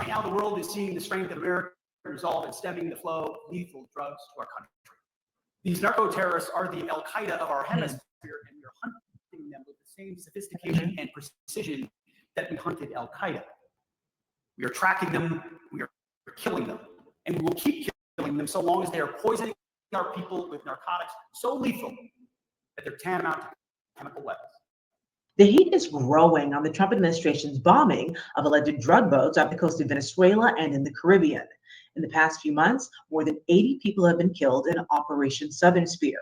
right now, the world is seeing the strength of American resolve in stemming the flow of lethal drugs to our country. These narco-terrorists are the Al-Qaeda of our hemisphere, and we are hunting them with the same sophistication and precision that we hunted Al-Qaeda. We are tracking them, we are killing them, and we will keep killing them so long as they are poisoning our people with narcotics so lethal that they're tantamount to chemical weapons. The heat is growing on the Trump administration's bombing of alleged drug boats off the coast of Venezuela and in the Caribbean. In the past few months, more than 80 people have been killed in Operation Southern Spear.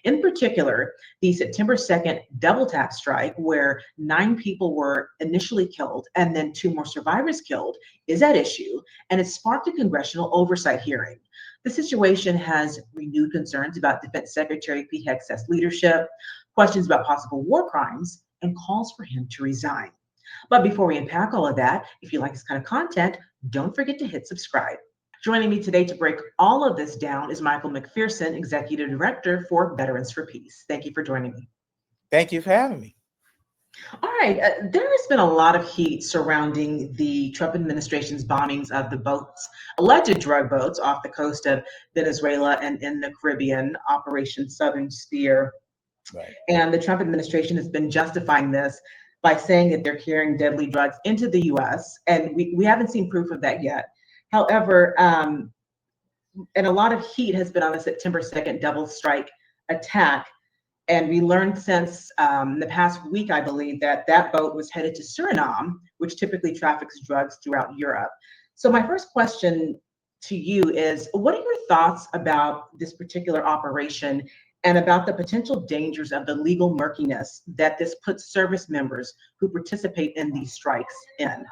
In particular, the September 2nd double tap strike, where 9 people were initially killed and then 2 more survivors killed, is at issue, and it sparked a congressional oversight hearing. The situation has renewed concerns about Defense Secretary Pete Hegseth's leadership, questions about possible war crimes, and calls for him to resign. But before we unpack all of that, if you like this kind of content, don't forget to hit subscribe. Joining me today to break all of this down is Michael McPhearson, Executive Director for Veterans for Peace. Thank you for joining me. Thank you for having me. All right, there has been a lot of heat surrounding the Trump administration's bombings of the boats, alleged drug boats off the coast of Venezuela and in the Caribbean, Operation Southern Spear. Right. And the Trump administration has been justifying this by saying that they're carrying deadly drugs into the U.S., and we haven't seen proof of that yet. However, and a lot of heat has been on the September 2nd double strike attack. And we learned since the past week, I believe, that that boat was headed to Suriname, which typically traffics drugs throughout Europe. So my first question to you is, what are your thoughts about this particular operation and about the potential dangers of the legal murkiness that this puts service members who participate in these strikes in?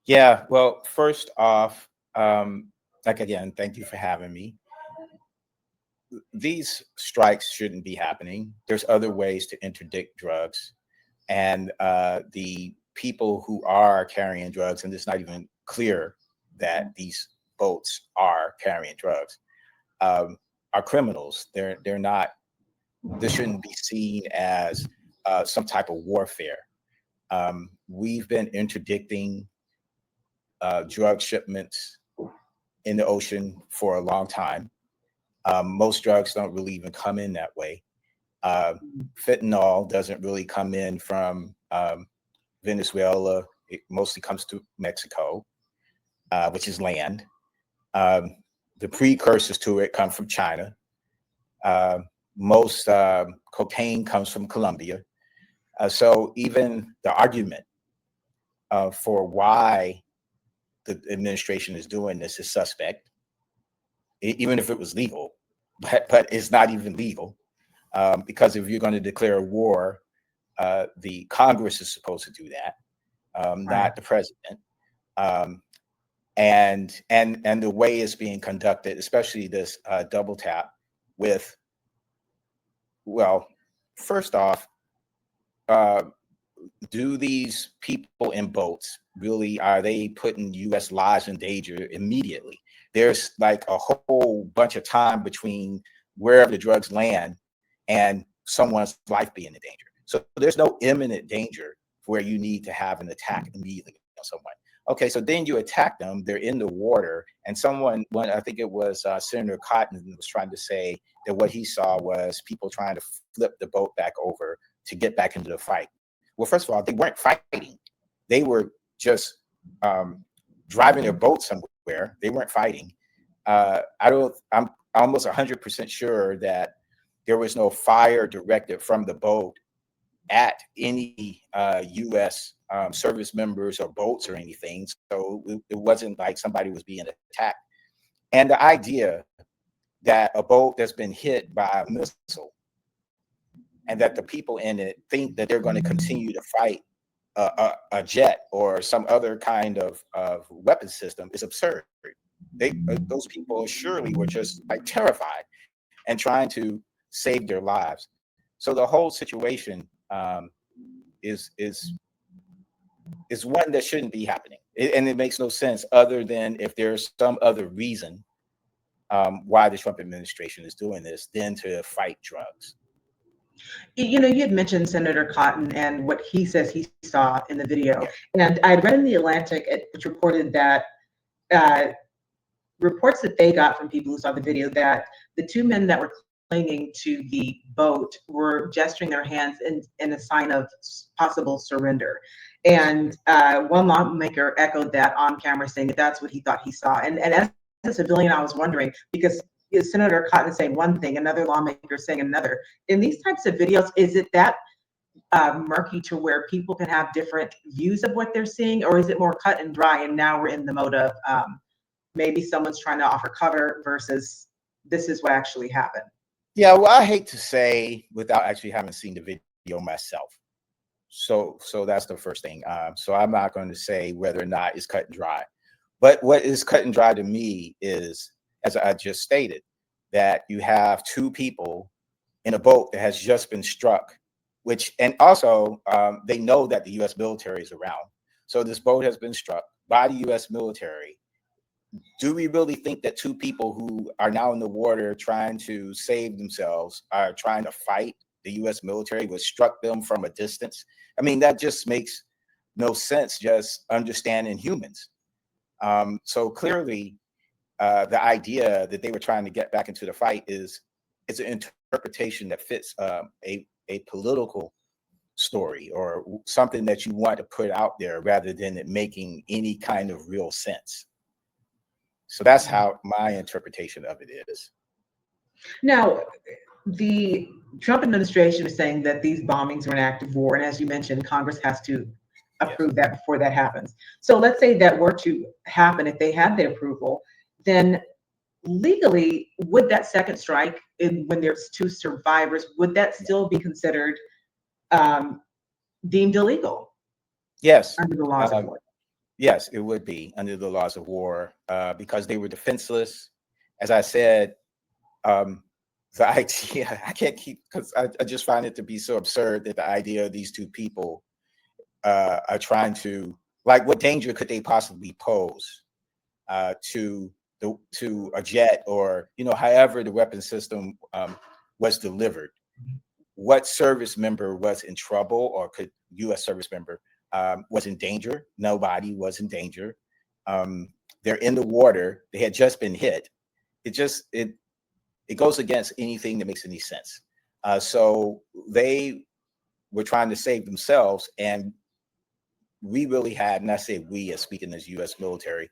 Yeah, well, first off, again, thank you for having me. These strikes shouldn't be happening. There's other ways to interdict drugs. And the people who are carrying drugs, and it's not even clear that these boats are carrying drugs, are criminals. They're not, this shouldn't be seen as some type of warfare. We've been interdicting drug shipments in the ocean for a long time. Most drugs don't really even come in that way. Fentanyl doesn't really come in from Venezuela. It mostly comes to Mexico, which is land. The precursors to it come from China. Most cocaine comes from Colombia. So even the argument for why the administration is doing this is suspect, even if it was legal, but it's not even legal, because if you're going to declare a war, the Congress is supposed to do that, not the president. And the way it's being conducted, especially this double tap with, well, first off, do these people in boats really, are they putting U.S. lives in danger immediately? There's like a whole bunch of time between wherever the drugs land and someone's life being in danger. So there's no imminent danger where you need to have an attack immediately on someone. Okay, so then you attack them, they're in the water, and I think it was Senator Cotton was trying to say that what he saw was people trying to flip the boat back over to get back into the fight. Well, first of all, they weren't fighting. They were just driving their boat somewhere. They weren't fighting. I'm almost 100% sure that there was no fire directive from the boat at any U.S. Service members or boats or anything. So it wasn't like somebody was being attacked. And the idea that a boat that's been hit by a missile and that the people in it think that they're going to continue to fight a jet or some other kind of weapon system is absurd. Those people surely were just like terrified and trying to save their lives. So the whole situation is one that shouldn't be happening, and it makes no sense other than if there's some other reason why the Trump administration is doing this than to fight drugs. You had mentioned Senator Cotton and what he says he saw in the video. Yeah. And I had read in The Atlantic, which reported that uh, reports that they got from people who saw the video that the two men that were clinging to the boat were gesturing their hands in a sign of possible surrender. And one lawmaker echoed that on camera, saying that that's what he thought he saw. And as a civilian, I was wondering, because Senator Cotton saying one thing, another lawmaker saying another. In these types of videos, is it that murky to where people can have different views of what they're seeing, or is it more cut and dry? And now we're in the mode of maybe someone's trying to offer cover versus this is what actually happened. Yeah, well, I hate to say without actually having seen the video myself. So that's the first thing. So I'm not going to say whether or not it's cut and dry. But what is cut and dry to me is, as I just stated, that you have two people in a boat that has just been struck, and also they know that the U.S. military is around. So this boat has been struck by the U.S. military. Do we really think that two people who are now in the water trying to save themselves are trying to fight the U.S. military, which struck them from a distance? I mean, that just makes no sense, just understanding humans. So clearly, the idea that they were trying to get back into the fight is an interpretation that fits a political story or something that you want to put out there rather than it making any kind of real sense. So that's how my interpretation of it is. Now, the Trump administration is saying that these bombings are an act of war. And as you mentioned, Congress has to approve that before that happens. So let's say that were to happen, if they had the approval, then legally, would that second strike, when there's two survivors, would that still be considered deemed illegal? Yes. Under the laws of war. Yes, it would be under the laws of war because they were defenseless. As I said, the idea, I can't keep, because I just find it to be so absurd that the idea of these two people are trying to, like, what danger could they possibly pose to a jet or, however the weapon system was delivered? What service member was in trouble, or could U.S. service member was in danger? Nobody was in danger. They're in the water. They had just been hit. It goes against anything that makes any sense. So they were trying to save themselves, and we really had, and I say we as speaking as U.S. military,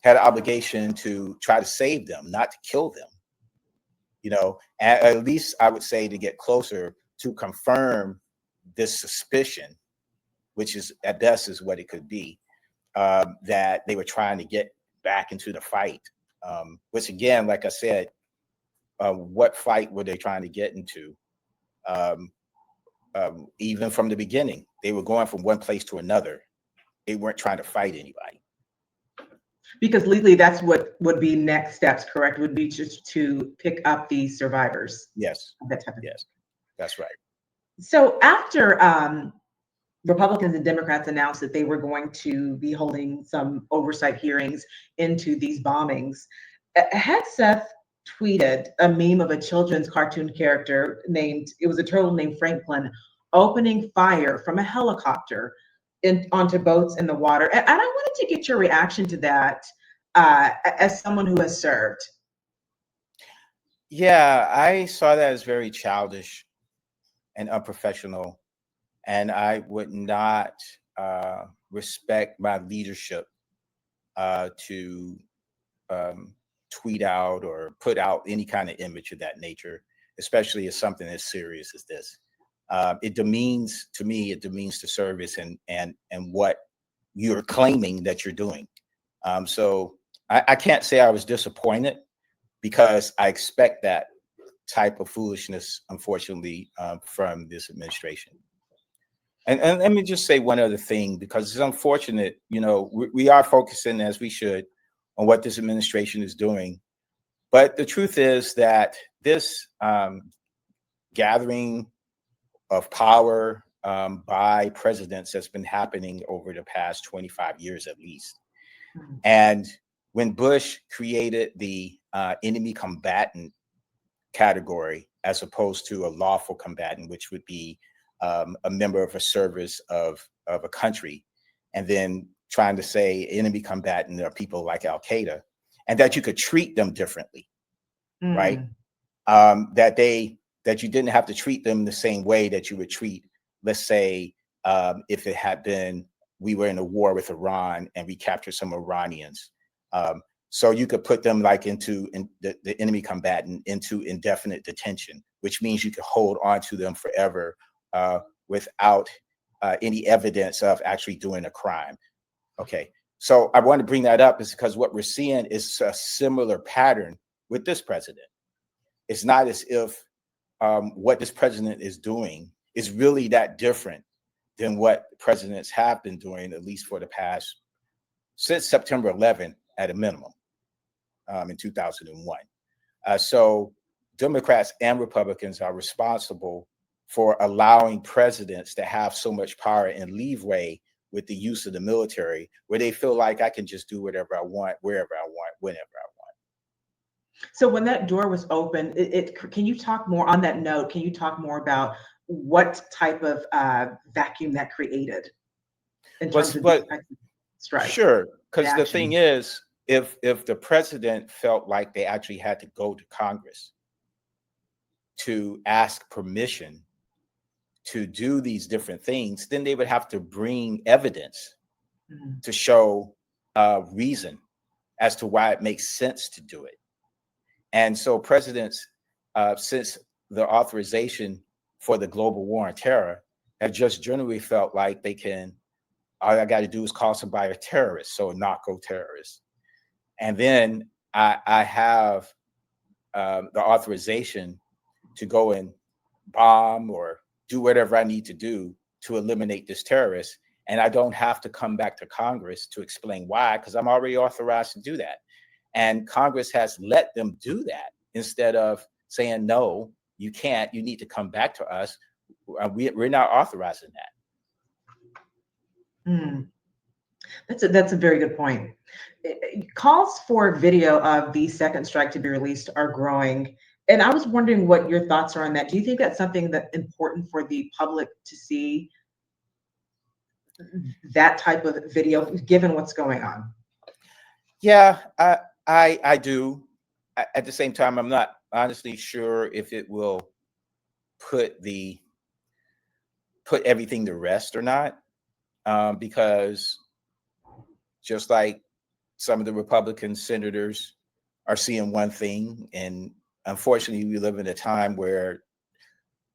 had an obligation to try to save them, not to kill them. At least I would say to get closer to confirm this suspicion, which is at best is what it could be, that they were trying to get back into the fight. Which again, like I said, what fight were they trying to get into? Even from the beginning, they were going from one place to another. They weren't trying to fight anybody. Because legally, that's what would be next steps, correct? Would be just to pick up the survivors. Yes. That type of Yes, that's right. So after Republicans and Democrats announced that they were going to be holding some oversight hearings into these bombings, Hegseth tweeted a meme of a children's cartoon character it was a turtle named Franklin, opening fire from a helicopter onto boats in the water. And I wanted to get your reaction to that as someone who has served. Yeah, I saw that as very childish and unprofessional, and I would not respect my leadership to tweet out or put out any kind of image of that nature, especially as something as serious as this. It demeans the service and what you're claiming that you're doing. So I can't say I was disappointed, because I expect that type of foolishness, unfortunately, from this administration. And let me just say one other thing, because it's unfortunate, we are focusing, as we should, on what this administration is doing. But the truth is that this gathering of power by presidents has been happening over the past 25 years at least. And when Bush created the enemy combatant category as opposed to a lawful combatant, which would be a member of a service of a country, and then trying to say enemy combatant are people like Al Qaeda, and that you could treat them differently, right? That you didn't have to treat them the same way that you would treat, let's say, if it had been we were in a war with Iran and we captured some Iranians. So you could put them like into the enemy combatant into indefinite detention, which means you could hold on to them forever without any evidence of actually doing a crime. Okay, so I want to bring that up is because what we're seeing is a similar pattern with this president. It's not as if what this president is doing is really that different than what presidents have been doing, at least for the past, since September 11th at a minimum in 2001. So Democrats and Republicans are responsible for allowing presidents to have so much power and leeway with the use of the military, where they feel like I can just do whatever I want, wherever I want, whenever I want. So when that door was open, can you talk more on that note? Can you talk more about what type of vacuum that created in terms of the strike? Sure, because the thing is, if the president felt like they actually had to go to Congress to ask permission to do these different things, then they would have to bring evidence to show reason as to why it makes sense to do it. And so presidents, since the authorization for the global war on terror, have just generally felt like they can, all I got to do is call somebody a terrorist, so a narco terrorist. And then I have the authorization to go and bomb or do whatever I need to do to eliminate this terrorist. And I don't have to come back to Congress to explain why, because I'm already authorized to do that. And Congress has let them do that instead of saying, no, you can't, you need to come back to us. We're not authorizing that. That's a very good point. Calls for video of the second strike to be released are growing. And I was wondering what your thoughts are on that. Do you think that's something that's important for the public to see, that type of video, given what's going on? Yeah, I do. At the same time, I'm not honestly sure if it will put everything to rest or not, because just like some of the Republican senators are seeing one thing, and unfortunately, we live in a time where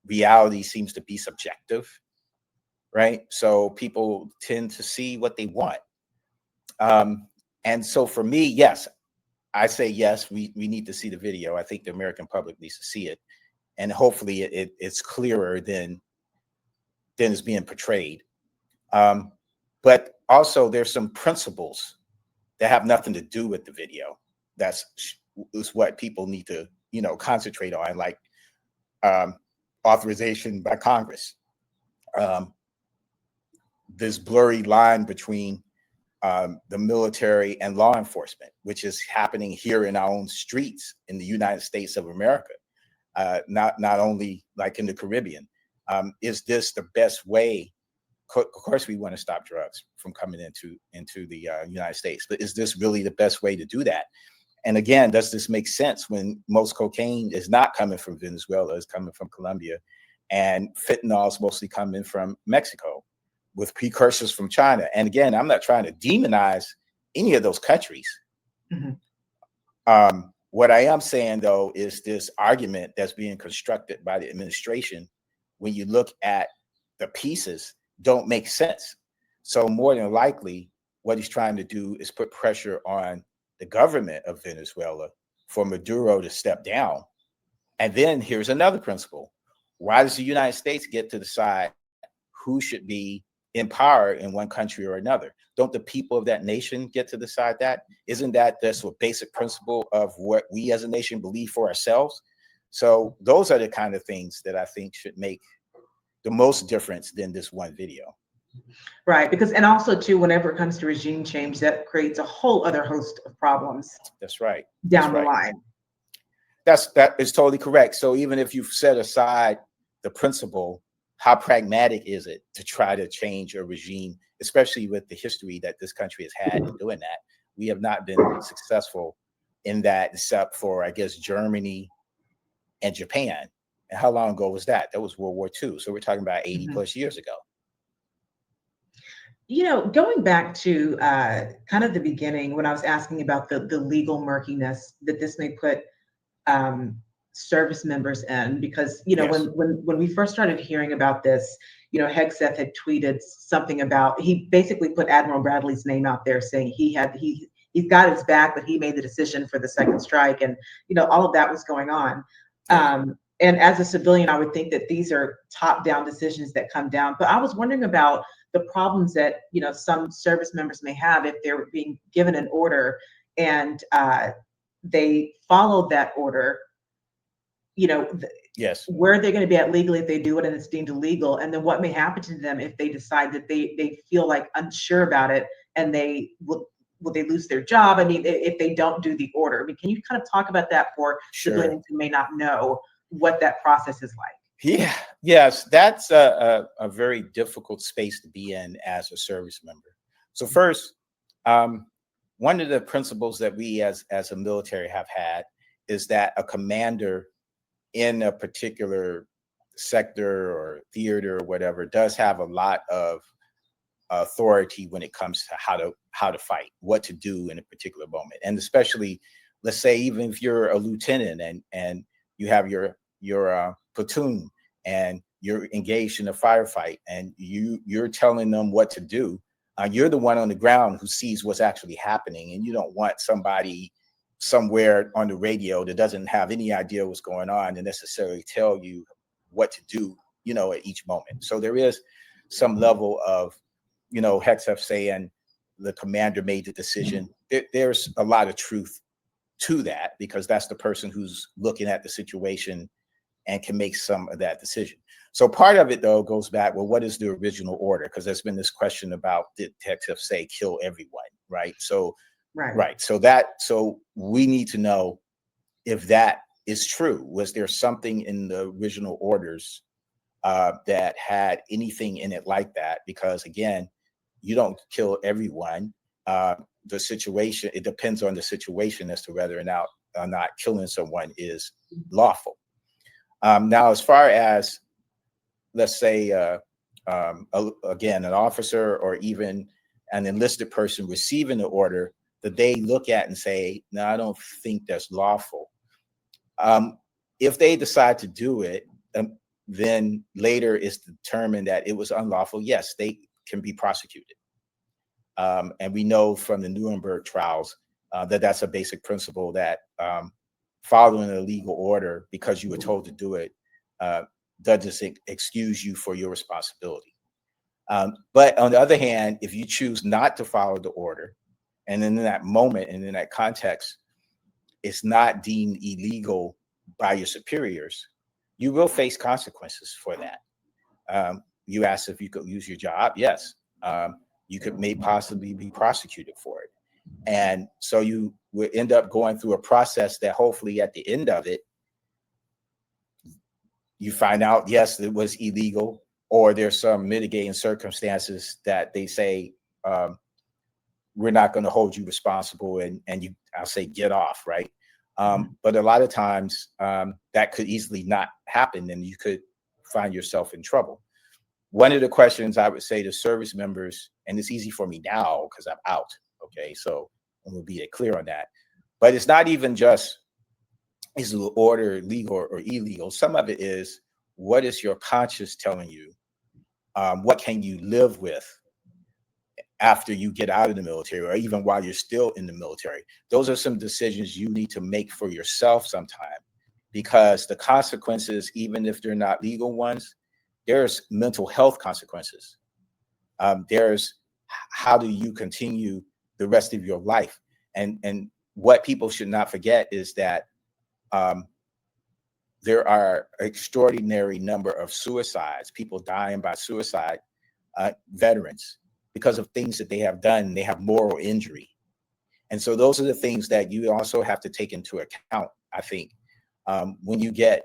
reality seems to be subjective, right? So people tend to see what they want. And so for me, yes, I say yes, we need to see the video. I think the American public needs to see it. And hopefully it's clearer than is being portrayed. But also there's some principles that have nothing to do with the video. That's what people need to, concentrate on, like authorization by Congress. This blurry line between the military and law enforcement, which is happening here in our own streets in the United States of America, not only like in the Caribbean. Is this the best way? Of course, we want to stop drugs from coming into the United States, but is this really the best way to do that? And again, does this make sense when most cocaine is not coming from Venezuela, it's coming from Colombia, and fentanyl is mostly coming from Mexico, with precursors from China? And again, I'm not trying to demonize any of those countries. What I am saying, though, is this argument that's being constructed by the administration, when you look at the pieces, don't make sense. So more than likely, what he's trying to do is put pressure on the government of Venezuela for Maduro to step down. And then here's another principle. Why does the United States get to decide who should be in power in one country or another? Don't the people of that nation get to decide that? Isn't that just a basic principle of what we as a nation believe for ourselves? So those are the kind of things that I think should make the most difference than this one video. Right, because, and also too, whenever it comes to regime change, that creates a whole other host of problems. That's right. Down the line. That is totally correct. So even if you've set aside the principle, how pragmatic is it to try to change a regime, especially with the history that this country has had in doing that? We have not been successful in that, except for, I guess, Germany and Japan. And how long ago was that? That was World War II. So we're talking about 80 plus years ago. Going back to kind of the beginning when I was asking about the legal murkiness that this may put service members in, because Yes. when we first started hearing about this, Hegseth had tweeted something about, he basically put Admiral Bradley's name out there saying he's got his back, but he made the decision for the second strike, and all of that was going on. And as a civilian, I would think that these are top-down decisions that come down. But I was wondering about the problems that some service members may have if they're being given an order and they followed that order. Yes. Where they're going to be at legally if they do it and it's deemed illegal, and then what may happen to them if they decide that they feel like unsure about it and will they lose their job? I mean, if they don't do the order. I mean, can you kind of talk about that for civilians who may not know what that process is like? Yeah, yes, that's a very difficult space to be in as a service member. So first, one of the principles that we as a military have had is that a commander in a particular sector or theater or whatever does have a lot of authority when it comes to how to fight, what to do in a particular moment. And especially, let's say, even if you're a lieutenant and you have your platoon and you're engaged in a firefight and you're telling them what to do, you're the one on the ground who sees what's actually happening, and you don't want somebody somewhere on the radio that doesn't have any idea what's going on to necessarily tell you what to do, at each moment. So there is some level of, Hegseth saying the commander made the decision. There's a lot of truth to that, because that's the person who's looking at the situation and can make some of that decision. So part of it, though, goes back, well, what is the original order? Because there's been this question about, did Hegseth say kill everyone, right? So Right. So we need to know if that is true. Was there something in the original orders that had anything in it like that? Because again, you don't kill everyone. The situation, it depends on the situation as to whether or not killing someone is lawful. Now, as far as, let's say, again, an officer or even an enlisted person receiving the order, that they look at and say, no, I don't think that's lawful. If they decide to do it, then later it's determined that it was unlawful, yes, they can be prosecuted. And we know from the Nuremberg trials that that's a basic principle, that following a legal order because you were told to do it doesn't excuse you for your responsibility. But on the other hand, if you choose not to follow the order, and in that moment and in that context, it's not deemed illegal by your superiors, you will face consequences for that. You asked if you could lose your job. Yes. You may possibly be prosecuted for it. And so you will end up going through a process that hopefully at the end of it, you find out, yes, it was illegal, or there's some mitigating circumstances that they say, we're not going to hold you responsible, and I'll say, get off, right? But a lot of times that could easily not happen, and you could find yourself in trouble. One of the questions I would say to service members, and it's easy for me now because I'm out, okay? So I'm going to be clear on that. But it's not even just, is the order legal or illegal? Some of it is, what is your conscience telling you? What can you live with after you get out of the military, or even while you're still in the military? Those are some decisions you need to make for yourself sometime, because the consequences, even if they're not legal ones, there's mental health consequences. There's how do you continue the rest of your life? And what people should not forget is that there are extraordinary number of suicides, people dying by suicide, veterans, because of things that they have done. They have moral injury. And so those are the things that you also have to take into account, I think, when you get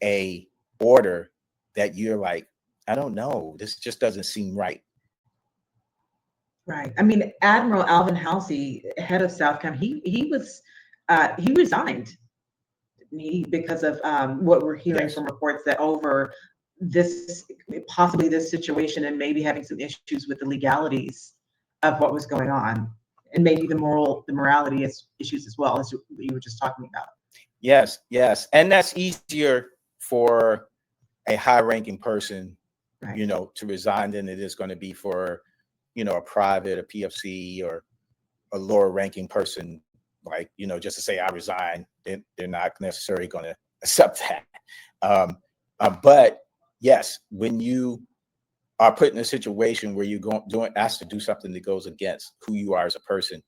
a order that you're like, I don't know, this just doesn't seem right. Right. I mean, Admiral Alvin Halsey, head of Southcom, he resigned because of what we're hearing Yes. from reports that over possibly this situation and maybe having some issues with the legalities of what was going on, and maybe the morality issues as well, as you were just talking about. Yes, yes. And that's easier for a high-ranking person, Right. you know, to resign than it is going to be for, you know, a private, a PFC, or a lower-ranking person, like, you know, just to say I resign. They're not necessarily going to accept that. But yes, when you are put in a situation where you're asked to do something that goes against who you are as a person,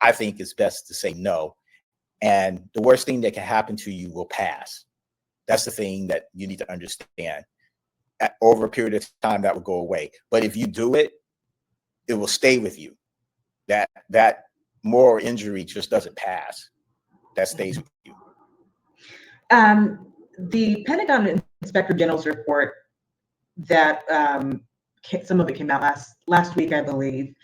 I think it's best to say no. And the worst thing that can happen to you will pass. That's the thing that you need to understand. Over a period of time, that will go away. But if you do it, it will stay with you. That moral injury just doesn't pass. That stays with you. The Pentagon Inspector General's report that some of it came out last week, I believe,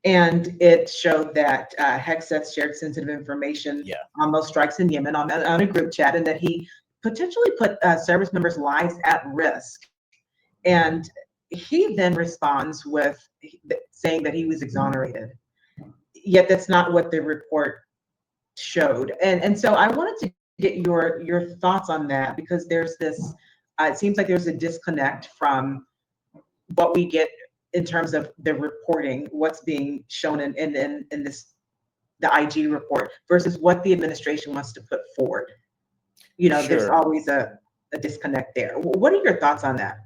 and it showed that Hegseth shared sensitive information on those strikes in Yemen on a group chat, and that he potentially put service members' lives at risk. And he then responds with saying that he was exonerated. Yet that's not what the report showed. And so I wanted to get your thoughts on that, because there's this, it seems like there's a disconnect from what we get in terms of the reporting, what's being shown in this, the IG report, versus what the administration wants to put forward. You know, there's always a disconnect there. What are your thoughts on that?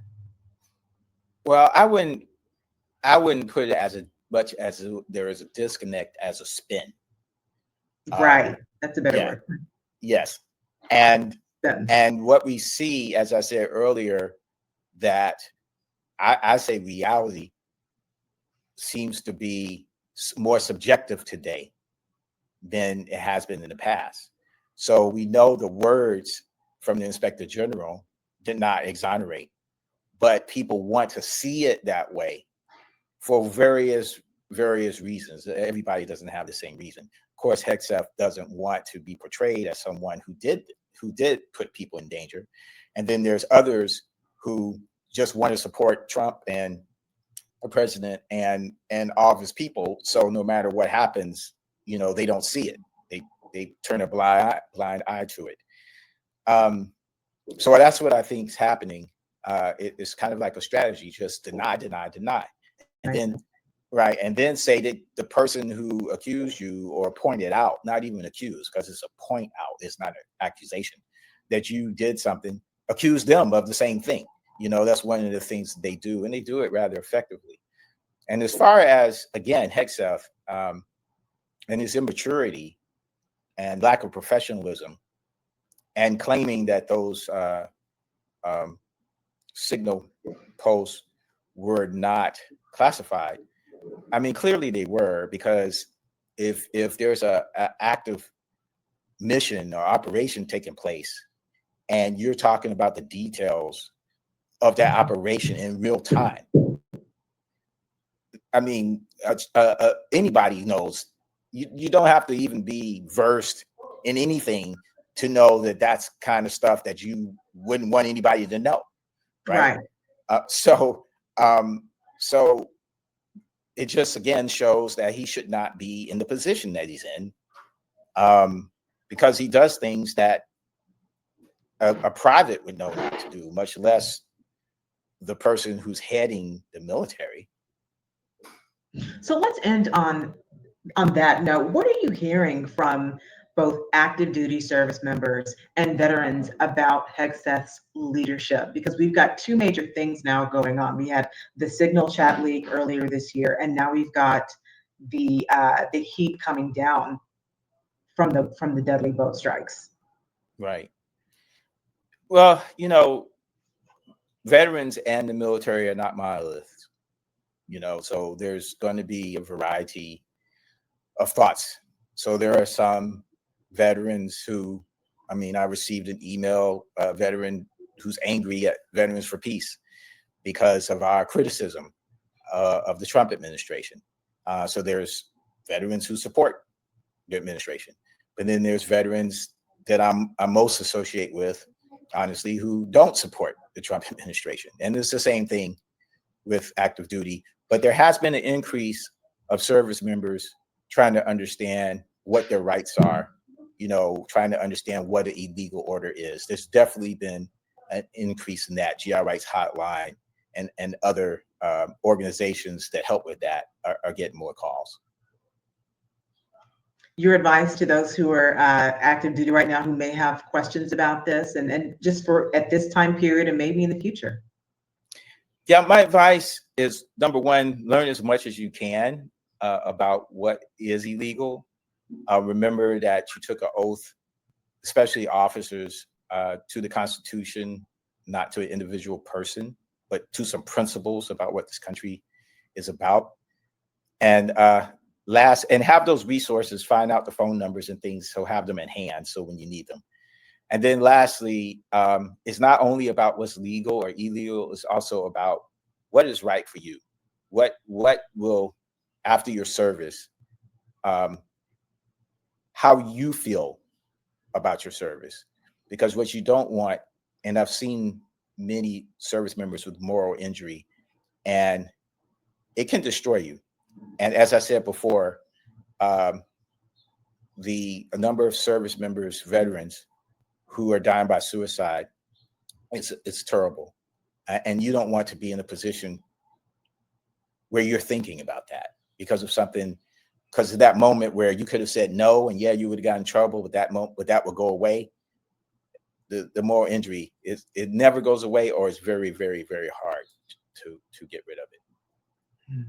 Well, I wouldn't put it as much as there is a disconnect as a spin. Right. That's a better word. Yes. And what we see, as I said earlier, that I say reality seems to be more subjective today than it has been in the past. So we know the words from the Inspector General did not exonerate, but people want to see it that way for various reasons. Everybody doesn't have the same reason. Of course, Hegseth doesn't want to be portrayed as someone who did put people in danger. And then there's others who just want to support Trump and the president and all of his people. So no matter what happens, you know, they don't see it. They turn a blind eye to it. So that's what I think is happening. It's kind of like a strategy: just deny, and then say that the person who accused you or pointed out, not even accused, because it's a point out, it's not an accusation, that you did something, accuse them of the same thing. You know, that's one of the things they do, and they do it rather effectively. And as far as, again, Hegseth and his immaturity and lack of professionalism, and claiming that those signal posts were not classified. I mean, clearly they were, because if there's a active mission or operation taking place, and you're talking about the details of that operation in real time, I mean, anybody knows. You don't have to even be versed in anything to know that that's kind of stuff that you wouldn't want anybody to know, right? So it just again shows that he should not be in the position that he's in, because he does things that a private would know not to do, much less the person who's heading the military. So let's end on that note. What are you hearing from both active duty service members and veterans about Hegseth's leadership? Because we've got two major things now going on. We had the Signal chat leak earlier this year, and now we've got the heat coming down from the deadly boat strikes. Right. Well, you know, veterans and the military are not monoliths, you know, so there's going to be a variety of thoughts. So there are some veterans who I mean, I received an email, a veteran who's angry at Veterans for Peace because of our criticism of the Trump administration. So there's veterans who support the administration, but then there's veterans that I'm most associate with, honestly, who don't support the Trump administration. And it's the same thing with active duty, but there has been an increase of service members trying to understand what their rights are, you know, trying to understand what an illegal order is. There's definitely been an increase in that. GI Rights Hotline and other organizations that help with that are getting more calls. Your advice to those who are active duty right now who may have questions about this and just for at this time period and maybe in the future? Yeah, my advice is, number one, learn as much as you can about what is illegal. Remember that you took an oath, especially officers, to the Constitution, not to an individual person, but to some principles about what this country is about. And and have those resources, find out the phone numbers and things, so have them in hand so when you need them. And then lastly, it's not only about what's legal or illegal, it's also about what is right for you. What will, after your service, how you feel about your service. Because what you don't want, and I've seen many service members with moral injury, and it can destroy you. And as I said before, the number of service members, veterans, who are dying by suicide, it's terrible. And you don't want to be in a position where you're thinking about that because of something, because of that moment where you could have said no, and yeah, you would have gotten in trouble, but that moment, but that would go away. The moral injury it never goes away, or it's very, very, very hard to get rid of it.